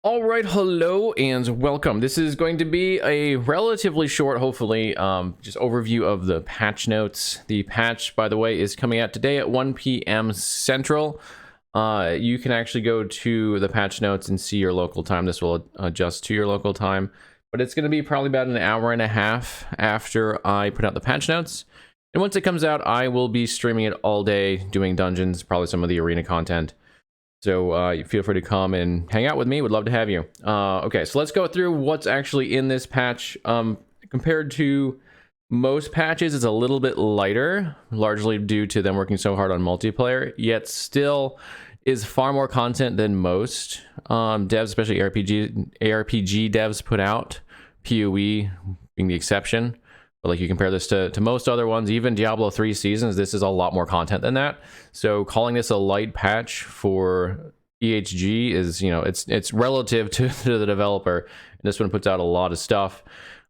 All right, hello and welcome. This is going to be a relatively short, hopefully, just overview of the patch notes. The patch, by the way, is coming out today at 1 p.m. Central. You can actually go to the patch notes and see your local time. This will adjust to your local time, but it's going to be probably about an hour and a half after I put out the patch notes. And once it comes out, I will be streaming it all day, doing dungeons, probably some of the arena content. So feel free to come and hang out with me. Would love to have you. Okay, so let's go through what's actually in this patch. Compared to most patches, it's a little bit lighter, largely due to them working so hard on multiplayer, yet still is far more content than most devs, especially ARPG devs, put out, PoE being the exception. But like you compare this to most other ones, even Diablo 3 seasons, this is a lot more content than that. So calling this a light patch for EHG is, it's relative to the developer. And this one puts out a lot of stuff,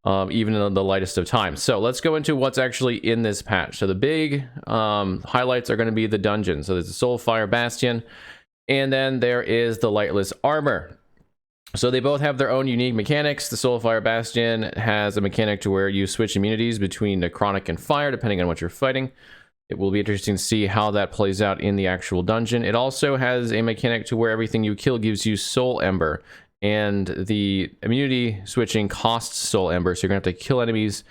even in the lightest of times. So let's go into what's actually in this patch. So the big highlights are going to be the dungeon. So there's the Soulfire bastion, and then there is the Lightless arbor. So they both have their own unique mechanics. The Soulfire Bastion has a mechanic to where you switch immunities between necrotic and fire, depending on what you're fighting. It will be interesting to see how that plays out in the actual dungeon. It also has a mechanic to where everything you kill gives you Soul Ember, and the immunity switching costs Soul Ember, so you're going to have to kill enemies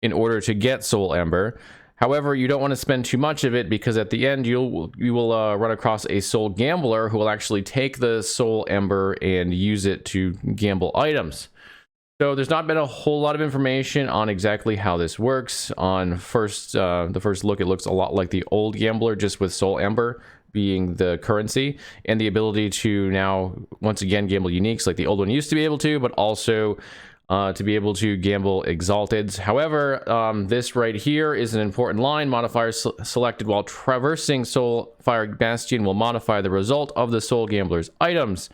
in order to get Soul Ember. However, you don't want to spend too much of it, because at the end you will run across a soul gambler who will actually take the soul ember and use it to gamble items. So there's not been a whole lot of information on exactly how this works. On the first look, it looks a lot like the old gambler, just with soul ember being the currency and the ability to now once again gamble uniques like the old one used to be able to, but also to be able to gamble exalted. However, this right here is an important line. Modifiers selected while traversing Soulfire Bastion will modify the result of the Soul Gambler's items.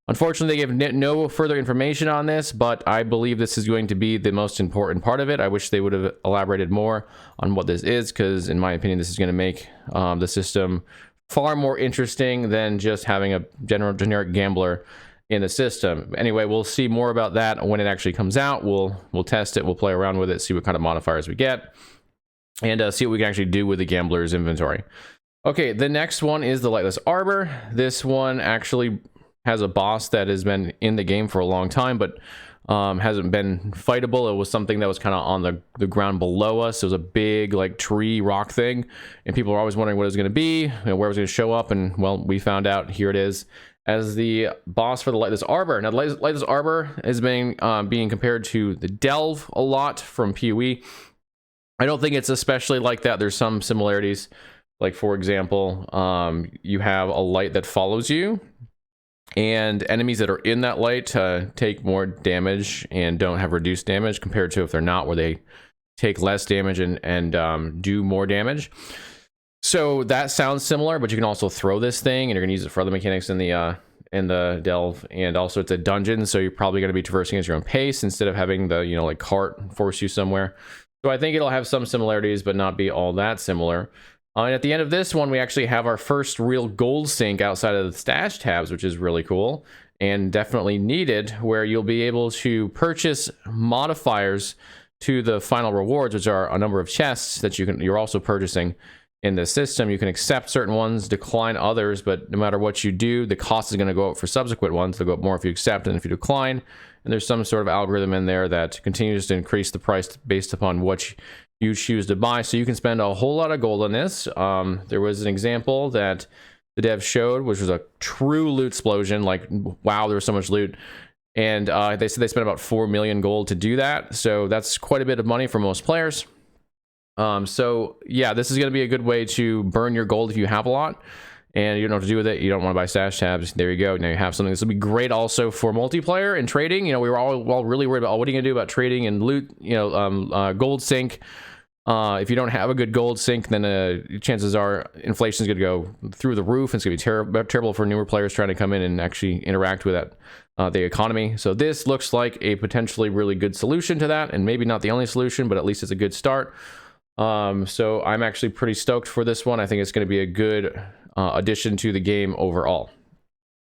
Unfortunately, they give no further information on this, but I believe this is going to be the most important part of it. I wish they would have elaborated more on what this is, because in my opinion, this is going to make the system far more interesting than just having a generic gambler in the system. Anyway, we'll see more about that when it actually comes out. We'll test it, we'll play around with it, see what kind of modifiers we get, and see what we can actually do with the gambler's inventory. Okay, the next one is the Lightless Arbor. This one actually has a boss that has been in the game for a long time, but hasn't been fightable. It was something that was kind of on the ground below us. It was a big like tree rock thing, and people were always wondering what it was going to be, where it was going to show up, and well, we found out. Here it is as the boss for the Lightless Arbor. Now, the Lightless Arbor is being compared to the Delve a lot from PoE. I don't think it's especially like that. There's some similarities. Like, for example, you have a light that follows you, and enemies that are in that light take more damage and don't have reduced damage compared to if they're not, where they take less damage and do more damage. So that sounds similar, but you can also throw this thing, and you're going to use it for other mechanics in the delve, and also it's a dungeon, so you're probably going to be traversing at your own pace instead of having the like cart force you somewhere. So I think it'll have some similarities, but not be all that similar. And at the end of this one, we actually have our first real gold sink outside of the stash tabs, which is really cool and definitely needed, where you'll be able to purchase modifiers to the final rewards, which are a number of chests that you're also purchasing in the system. You can accept certain ones, decline others, but no matter what you do, the cost is going to go up for subsequent ones. They'll go up more if you accept and if you decline. And there's some sort of algorithm in there that continues to increase the price based upon what you choose to buy. So you can spend a whole lot of gold on this. There was an example that the dev showed, which was a true loot explosion. Like, wow, there was so much loot. And they said they spent about 4 million gold to do that. So that's quite a bit of money for most players. So yeah, this is going to be a good way to burn your gold if you have a lot and you don't know what to do with it. You don't want to buy stash tabs. There you go. Now you have something. This will be great also for multiplayer and trading. We were all really worried about what are you going to do about trading and loot, gold sink. If you don't have a good gold sink, then chances are inflation is going to go through the roof. And it's going to be terrible for newer players trying to come in and actually interact with that, the economy. So this looks like a potentially really good solution to that, and maybe not the only solution, but at least it's a good start. So I'm actually pretty stoked for this one. I think it's going to be a good addition to the game overall.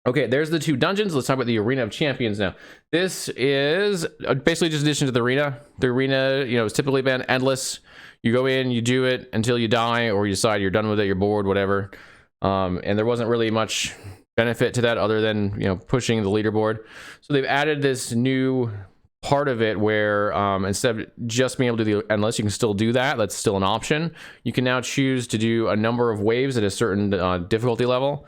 Okay, there's the 2 dungeons. Let's talk about the Arena of Champions now. This is basically just addition to the arena. The arena, you know, has typically been endless. You go in, you do it until you die, or you decide you're done with it, you're bored, whatever. And there wasn't really much benefit to that other than, you know, pushing the leaderboard. So they've added this new part of it where instead of just being able to do the endless, you can still do that. That's still an option. You can now choose to do a number of waves at a certain difficulty level.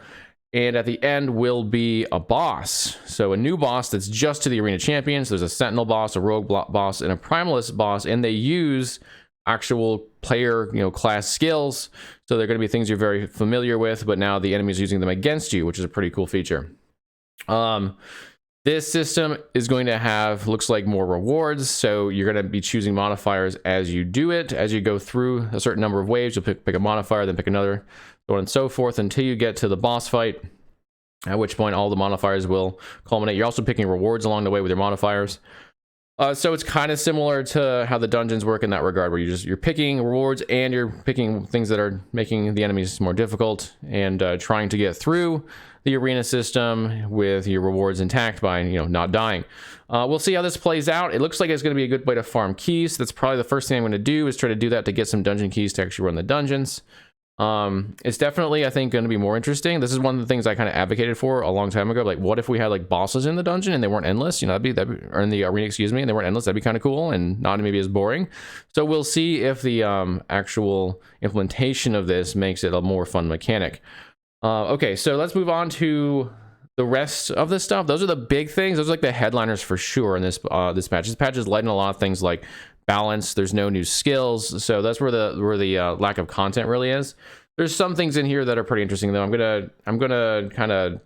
And at the end will be a boss. So a new boss that's just to the Arena Champions. There's a Sentinel boss, a Rogue boss, and a Primalist boss. And they use actual player, you know, class skills. So they're going to be things you're very familiar with, but now the enemy's using them against you, which is a pretty cool feature. This system is going to have, looks like, more rewards. So you're going to be choosing modifiers as you do it. As you go through a certain number of waves, you'll pick a modifier, then pick another, so on and so forth, until you get to the boss fight, at which point all the modifiers will culminate. You're also picking rewards along the way with your modifiers. So it's kind of similar to how the dungeons work in that regard, where you're picking rewards and you're picking things that are making the enemies more difficult, and trying to get through the arena system with your rewards intact by, you know, not dying. We'll see how this plays out. It looks like it's going to be a good way to farm keys. That's probably the first thing I'm going to do, is try to do that to get some dungeon keys to actually run the dungeons. It's definitely, I think, going to be more interesting. This is one of the things I kind of advocated for a long time ago. Like, what if we had like bosses in the dungeon and they weren't endless? You know, that'd be or in the arena, excuse me, and they weren't endless. That'd be kind of cool and not maybe as boring. So we'll see if the actual implementation of this makes it a more fun mechanic. Okay, so let's move on to the rest of this stuff. Those are the big things. Those are like the headliners for sure in this this patch. This patch is lighting a lot of things like balance. There's no new skills, so that's where the lack of content really is. There's some things in here that are pretty interesting, though. I'm gonna kind of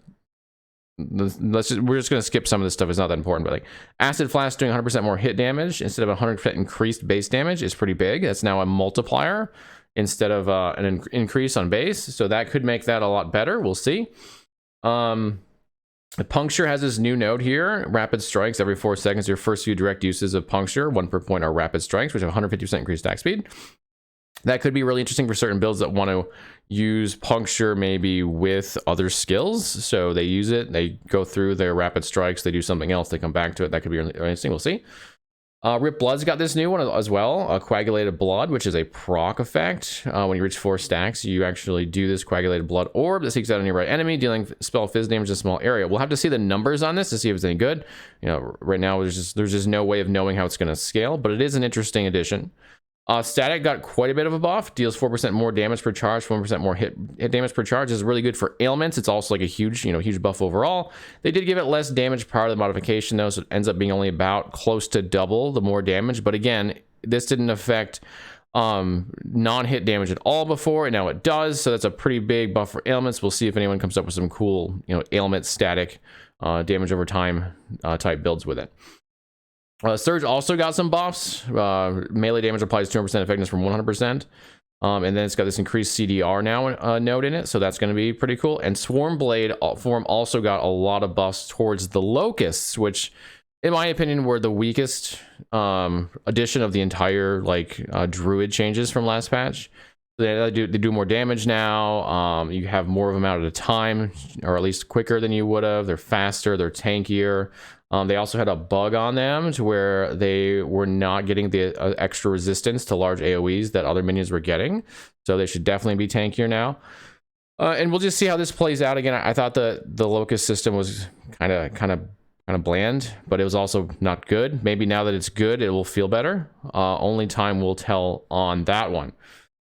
we're just gonna skip some of this stuff. It's not that important, but like acid flask doing 100% more hit damage instead of 100% increased base damage is pretty big. That's now a multiplier instead of an increase on base, so that could make that a lot better. We'll see. Puncture has this new node here, rapid strikes every 4 seconds. Your first few direct uses of puncture, 1 per point, are rapid strikes, which have 150% increased attack speed. That could be really interesting for certain builds that want to use puncture maybe with other skills. So they use it, they go through their rapid strikes, they do something else, they come back to it. That could be really interesting. We'll see. Rip Blood's got this new one as well, coagulated blood, which is a proc effect. When you reach 4 stacks, you actually do this coagulated blood orb that seeks out a nearby enemy, dealing spell fizz damage in a small area. We'll have to see the numbers on this to see if it's any good. You know, right now there's just no way of knowing how it's going to scale, but it is an interesting addition. Static got quite a bit of a buff, deals 4% more damage per charge, 1% more hit damage per charge. This is really good for ailments. It's also like a huge buff overall. They did give it less damage prior to the modification though, so it ends up being only about close to double the more damage. But again, this didn't affect non-hit damage at all before, and now it does. So that's a pretty big buff for ailments. We'll see if anyone comes up with some cool, you know, ailment static damage over time type builds with it. Surge also got some buffs. Melee damage applies 200% effectiveness from 100%. And then it's got this increased CDR now node in it, so that's going to be pretty cool. And Swarm Blade form also got a lot of buffs towards the Locusts, which, in my opinion, were the weakest addition of the entire Druid changes from last patch. They do more damage now. You have more of them out at a time, or at least quicker than you would have. They're faster, they're tankier. They also had a bug on them to where they were not getting the extra resistance to large AoEs that other minions were getting. So they should definitely be tankier now. And we'll just see how this plays out. Again, I thought the Locust system was kind of bland, but it was also not good. Maybe now that it's good, it will feel better. Only time will tell on that one.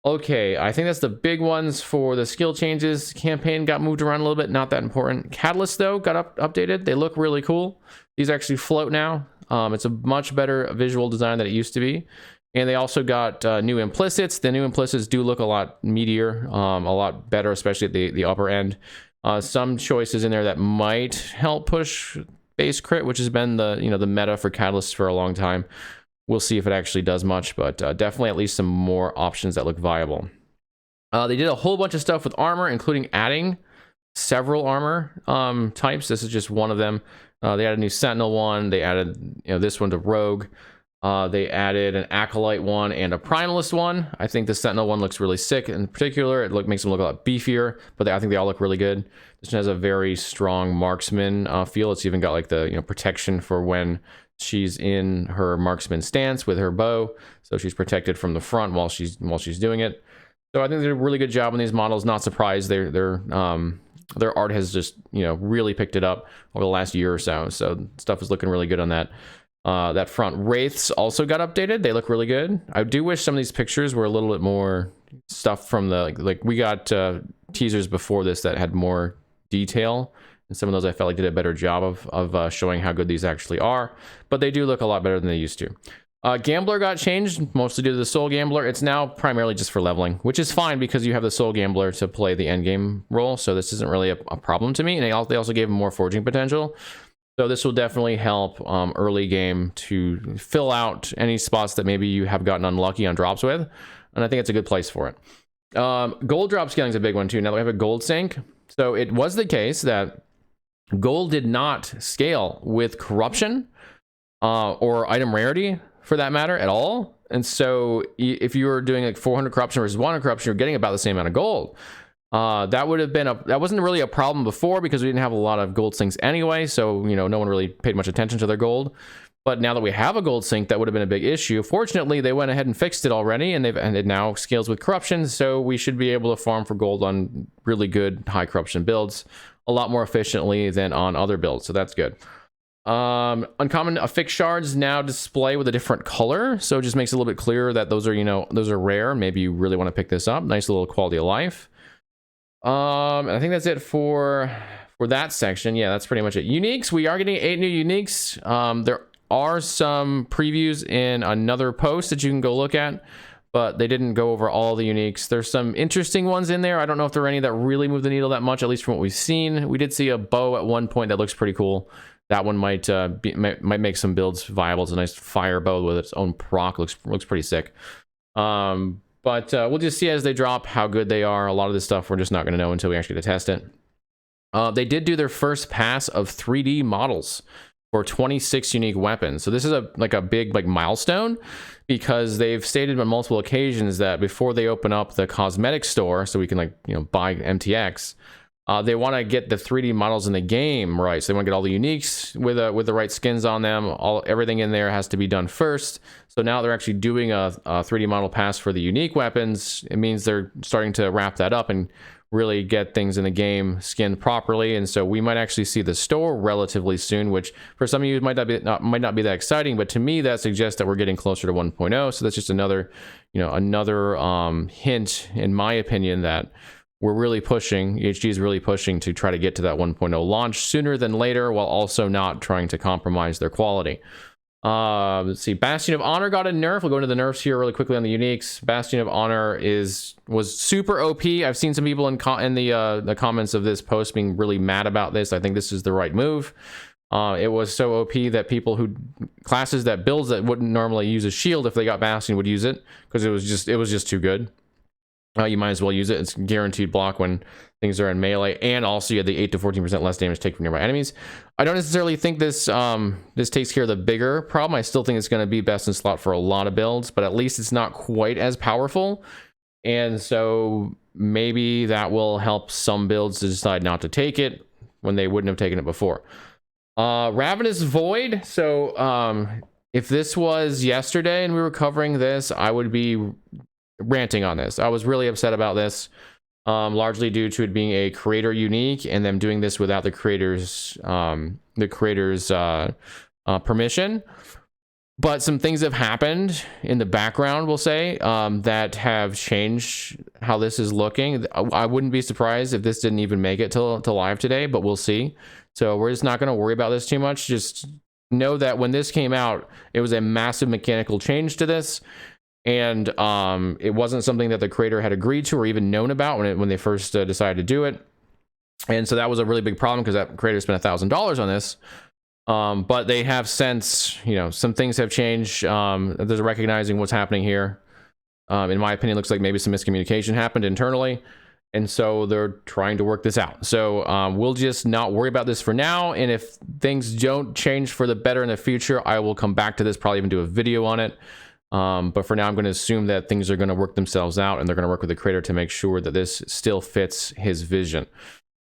Okay, I think that's the big ones for the skill changes. Campaign got moved around a little bit, not that important. Catalyst, though, got updated. They look really cool. These actually float now. It's a much better visual design than it used to be. And they also got new implicits. The new implicits do look a lot meatier, a lot better, especially at the upper end. Some choices in there that might help push base crit, which has been the meta for Catalyst for a long time. We'll see if it actually does much, but definitely at least some more options that look viable. They did a whole bunch of stuff with armor, including adding several armor types. This is just one of them. They added a new Sentinel one. They added this one to Rogue. They added an Acolyte one and a Primalist one. I think the Sentinel one looks really sick in particular. It makes them look a lot beefier, but I think they all look really good. This one has a very strong marksman feel. It's even got like the protection for when she's in her marksman stance with her bow, so she's protected from the front while she's doing it. So I think they did a really good job on these models. Not surprised. Their art has just really picked it up over the last year or so. So stuff is looking really good on that. That front. Wraiths also got updated. They look really good. I do wish some of these pictures were a little bit more stuff from the like we got teasers before this that had more detail, and some of those I felt like did a better job of showing how good these actually are. But they do look a lot better than they used to. Gambler got changed, mostly due to the Soul Gambler. It's now primarily just for leveling, which is fine because you have the Soul Gambler to play the end game role, so this isn't really a problem to me. And they also gave him more forging potential, so this will definitely help early game to fill out any spots that maybe you have gotten unlucky on drops with, and I think it's a good place for it. Gold drop scaling is a big one too. Now that we have a gold sink, so it was the case that gold did not scale with corruption or item rarity, for that matter, at all. And so if you were doing like 400 corruption versus 100 corruption, you're getting about the same amount of gold. That wasn't really a problem before because we didn't have a lot of gold sinks anyway, so no one really paid much attention to their gold. But now that we have a gold sink, that would have been a big issue. Fortunately, they went ahead and fixed it already, and it now scales with corruption, so we should be able to farm for gold on really good high corruption builds a lot more efficiently than on other builds, so that's good. Uncommon affixed shards now display with a different color, so it just makes it a little bit clearer that those are rare. Maybe you really want to pick this up. Nice little quality of life. And I think that's it for that section. Yeah, that's pretty much it. Uniques, we are getting 8 new uniques. There are some previews in another post that you can go look at, but they didn't go over all the uniques. There's some interesting ones in there. I don't know if there are any that really move the needle that much, at least from what we've seen. We did see a bow at one point that looks pretty cool. That one might make some builds viable. It's a nice fire bow with its own proc. Looks pretty sick. But we'll just see as they drop how good they are. A lot of this stuff we're just not going to know until we actually get to test it. They did do their first pass of 3D models for 26 unique weapons. So this is a big milestone, because they've stated on multiple occasions that before they open up the cosmetic store, so we can buy MTX. They want to get the 3D models in the game right, so they want to get all the uniques with the right skins on them. Everything in there has to be done first. So now they're actually doing a 3D model pass for the unique weapons. It means they're starting to wrap that up and really get things in the game skinned properly. And so we might actually see the store relatively soon, which for some of you might not be that exciting, but to me that suggests that we're getting closer to 1.0. So that's just another hint, in my opinion, that we're really pushing, EHG is really pushing to try to get to that 1.0 launch sooner than later, while also not trying to compromise their quality. Let's see, Bastion of Honor got a nerf. We'll go into the nerfs here really quickly on the uniques. Bastion of Honor was super OP. I've seen some people in the comments of this post being really mad about this. I think this is the right move. It was so OP that classes that builds that wouldn't normally use a shield if they got Bastion would use it, because it was just too good. You might as well use it. It's guaranteed block when things are in melee, and also you have the 8 to 14% less damage taken from nearby enemies. I don't necessarily think this takes care of the bigger problem. I still think it's going to be best in slot for a lot of builds, but at least it's not quite as powerful, and so maybe that will help some builds to decide not to take it when they wouldn't have taken it before. Ravenous Void. So if this was yesterday and we were covering this, I would be ranting on this. I was really upset about this, largely due to it being a creator unique and them doing this without the creator's permission. But some things have happened in the background, we'll say, that have changed how this is looking. I wouldn't be surprised if this didn't even make it to live today, but we'll see. So we're just not going to worry about this too much. Just know that when this came out, it was a massive mechanical change to this. And it wasn't something that the creator had agreed to or even known about when they first decided to do it. And so that was a really big problem, because that creator spent $1,000 on this. But they have since, some things have changed. There's recognizing what's happening here. In my opinion, it looks like maybe some miscommunication happened internally. And so they're trying to work this out. So we'll just not worry about this for now. And if things don't change for the better in the future, I will come back to this, probably even do a video on it. But for now, I'm going to assume that things are going to work themselves out, and they're going to work with the creator to make sure that this still fits his vision.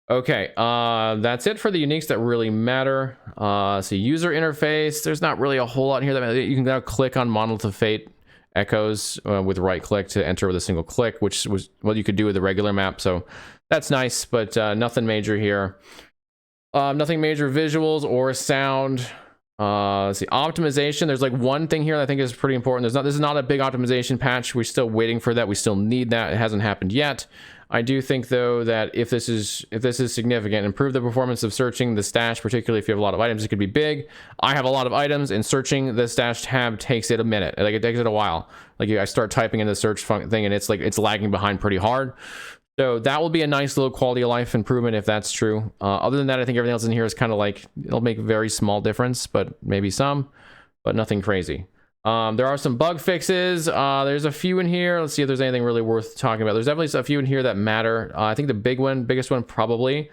Okay, that's it for the uniques that really matter. So user interface, there's not really a whole lot here. That you can now click on Monolith of Fate echoes with right click to enter with a single click, which was what you could do with the regular map. So that's nice, but nothing major here. Nothing major visuals or sound. Let's see, optimization. There's like one thing here that I think is pretty important. This is not a big optimization patch. We're still waiting for that. We still need that. It hasn't happened yet. I do think though that if this is significant, improve the performance of searching the stash, particularly if you have a lot of items, it could be big. I have a lot of items, and searching the stash tab takes it a minute. Like it takes it a while. Like I start typing in the search thing, and it's lagging behind pretty hard. So that will be a nice little quality of life improvement if that's true. Other than that, I think everything else in here is kind of like, it'll make a very small difference, but maybe some, but nothing crazy. There are some bug fixes. There's a few in here. Let's see if there's anything really worth talking about. There's definitely a few in here that matter. I think the biggest one probably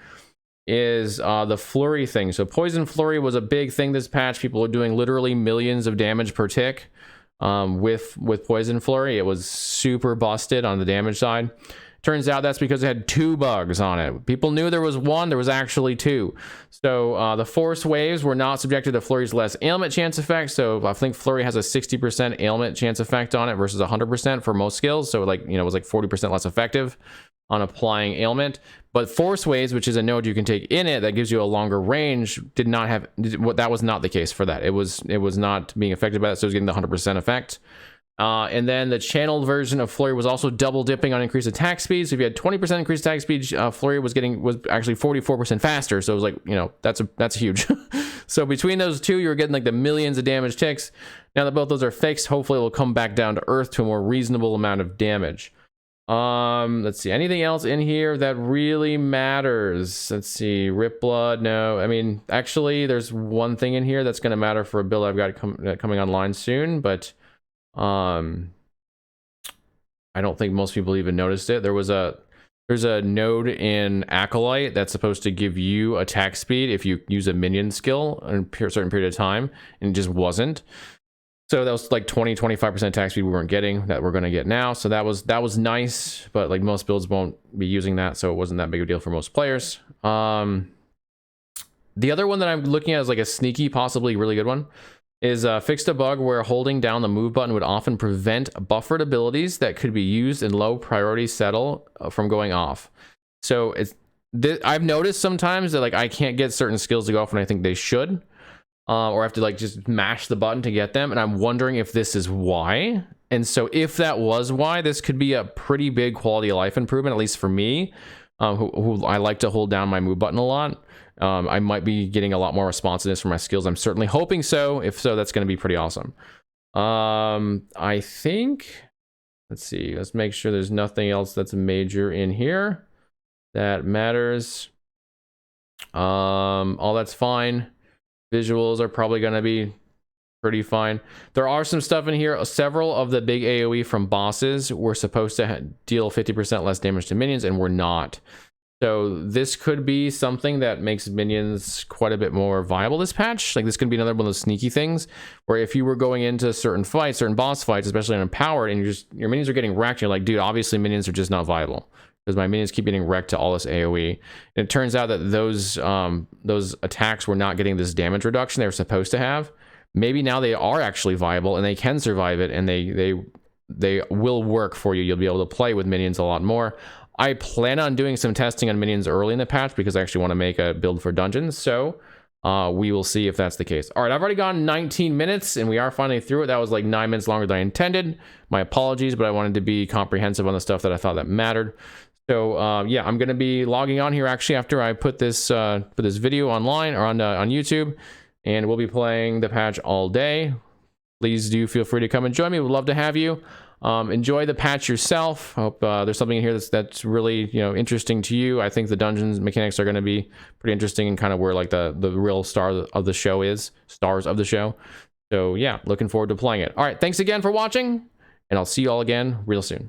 is the flurry thing. So poison flurry was a big thing this patch. People are doing literally millions of damage per tick with poison flurry. It was super busted on the damage side. Turns out that's because it had 2 bugs on it. People knew there was one, there was actually 2. So the force waves were not subjected to Flurry's less ailment chance effect. So I think Flurry has a 60% ailment chance effect on it versus 100% for most skills. So like, it was like 40% less effective on applying ailment. But force waves, which is a node you can take in it that gives you a longer range, that was not the case for that. It was not being affected by that, so it was getting the 100% effect. And then the channeled version of Flurry was also double dipping on increased attack speed. So if you had 20% increased attack speed, Flurry was actually 44% faster. So it was like, that's huge. So between those two, you're getting like the millions of damage ticks. Now that both those are fixed, hopefully it will come back down to earth to a more reasonable amount of damage. Let's see, anything else in here that really matters? Let's see, Rip Blood, no. I mean, actually, there's one thing in here that's going to matter for a build I've got coming online soon, but I don't think most people even noticed it. There's a node in Acolyte that's supposed to give you attack speed if you use a minion skill in a certain period of time, and it just wasn't. So that was like 20-25% attack speed we weren't getting that we're going to get now. So that was nice, but like most builds won't be using that, so it wasn't that big of a deal for most players. The other one that I'm looking at is like a sneaky, possibly really good one, is fixed a bug where holding down the move button would often prevent buffered abilities that could be used in low priority settle from going off. So I've noticed sometimes that like I can't get certain skills to go off when I think they should, or I have to like just mash the button to get them, and I'm wondering if this is why. And so if that was why, this could be a pretty big quality of life improvement, at least for me, who I like to hold down my move button a lot. I might be getting a lot more responsiveness for my skills. I'm certainly hoping so. If so, that's going to be pretty awesome. I think, let's see, let's make sure there's nothing else that's major in here that matters. All that's fine. Visuals are probably going to be pretty fine. There are some stuff in here. Several of the big AoE from bosses were supposed to deal 50% less damage to minions, and were not. So this could be something that makes minions quite a bit more viable this patch. Like this could be another one of those sneaky things where if you were going into certain fights, certain boss fights, especially on empowered, and your minions are getting wrecked, you're like, dude, obviously minions are just not viable because my minions keep getting wrecked to all this AoE. And it turns out that those attacks were not getting this damage reduction they were supposed to have. Maybe now they are actually viable and they can survive it, and they will work for you. You'll be able to play with minions a lot more. I plan on doing some testing on minions early in the patch because I actually want to make a build for dungeons. So we will see if that's the case. All right, I've already gone 19 minutes and we are finally through it. That was like 9 minutes longer than I intended. My apologies, but I wanted to be comprehensive on the stuff that I thought that mattered. So yeah, I'm going to be logging on here actually after I put this video online or on YouTube, and we'll be playing the patch all day. Please do feel free to come and join me. We'd love to have you. Enjoy the patch yourself. Hope there's something in here that's really interesting to you. I think the dungeons mechanics are going to be pretty interesting and kind of where like the real stars of the show. So yeah, looking forward to playing it. All right, thanks again for watching, and I'll see you all again real soon.